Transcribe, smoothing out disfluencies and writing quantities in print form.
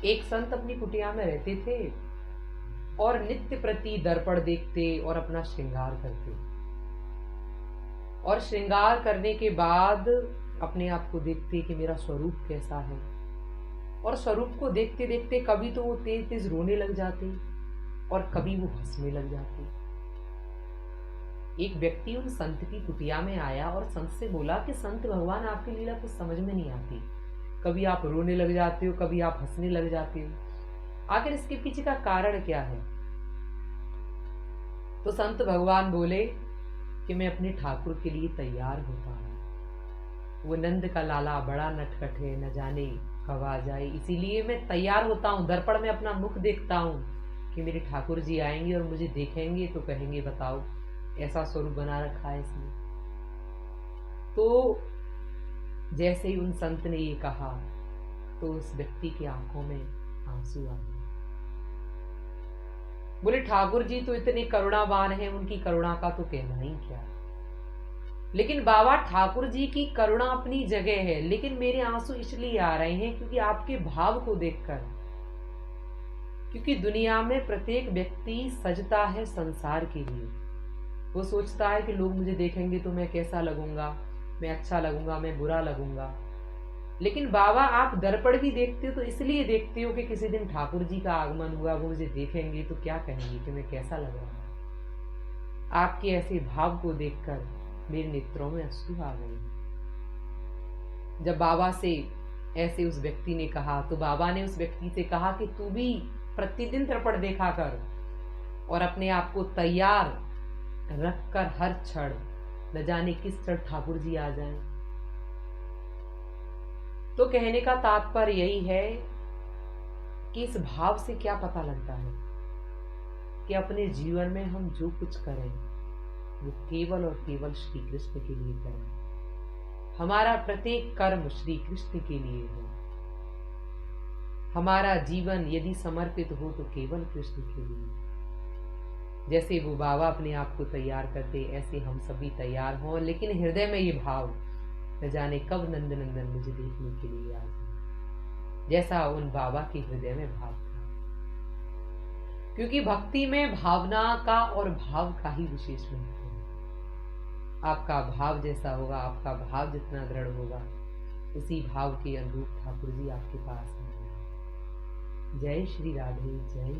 एक संत अपनी कुटिया में रहते थे और नित्य प्रति दर्पण देखते और अपना श्रृंगार करते, और श्रृंगार करने के बाद अपने आप को देखते कि मेरा स्वरूप कैसा है, और स्वरूप को देखते देखते कभी तो वो तेज तेज रोने लग जाते और कभी वो हंसने लग जाते। एक व्यक्ति उन संत की कुटिया में आया और संत से बोला कि संत भगवान, आपकी लीला कुछ समझ में नहीं आती, कभी आप रोने लग जाते हो, कभी आप हंसने लग जाते हो, आखिर इसके पीछे का कारण क्या है? तो संत भगवान बोले कि मैं अपने ठाकुर के लिए तैयार होता हूँ। वो नंद का लाला बड़ा नटखट है, न जाने कब आ जाए, इसीलिए मैं तैयार होता हूँ, दर्पण में अपना मुख देखता हूँ कि मेरे ठाकुर जी आएंगे और मुझे देखेंगे तो कहेंगे बताओ ऐसा स्वरूप बना रखा है इसने। तो जैसे ही उन संत ने ये कहा तो उस व्यक्ति की आंखों में आंसू आ गए। बोले ठाकुर जी तो इतने करुणावान हैं, उनकी करुणा का तो कहना ही क्या। लेकिन बाबा, ठाकुर जी की करुणा अपनी जगह है, लेकिन मेरे आंसू इसलिए आ रहे हैं क्योंकि आपके भाव को देखकर। क्योंकि दुनिया में प्रत्येक व्यक्ति सजता है संसार के लिए। वो सोचता है कि लोग मुझे देखेंगे तो मैं कैसा लगूंगा, मैं अच्छा लगूंगा, मैं बुरा लगूंगा। लेकिन बाबा, आप दर्पण भी देखते हो तो इसलिए देखते हो कि किसी दिन ठाकुर जी का आगमन हुआ, वो मुझे देखेंगे तो क्या कहेंगे कि मैं कैसा लग रहा हूं। आपके ऐसे भाव को देखकर मेरे नेत्रों में अश्रु आ गए। जब बाबा से ऐसे उस व्यक्ति ने कहा तो बाबा ने उस व्यक्ति से कहा कि तू भी प्रतिदिन दर्पण देखा कर और अपने आप को तैयार रखकर हर क्षण, न जाने किस क्षण ठाकुर जी आ जाएं। तो कहने का तात्पर्य यही है कि इस भाव से क्या पता लगता है कि अपने जीवन में हम जो कुछ करें वो केवल और केवल श्री कृष्ण के लिए करें। हमारा प्रत्येक कर्म श्री कृष्ण के लिए हो। हमारा जीवन यदि समर्पित हो तो केवल कृष्ण के लिए। जैसे वो बाबा अपने आप को तैयार करते, ऐसे हम सभी तैयार हों, लेकिन हृदय में ये भाव, न जाने कब नंद नंदन मुझे देखने के लिए आ जाए, जैसा उन बाबा के हृदय में भाव था। क्योंकि भक्ति में भावना का और भाव का ही विशेष महत्व है। आपका भाव जैसा होगा, आपका भाव जितना दृढ़ होगा, उसी भाव के अनुरूप ठाकुर जी आपके पास आएंगे। जय श्री राधे, जय।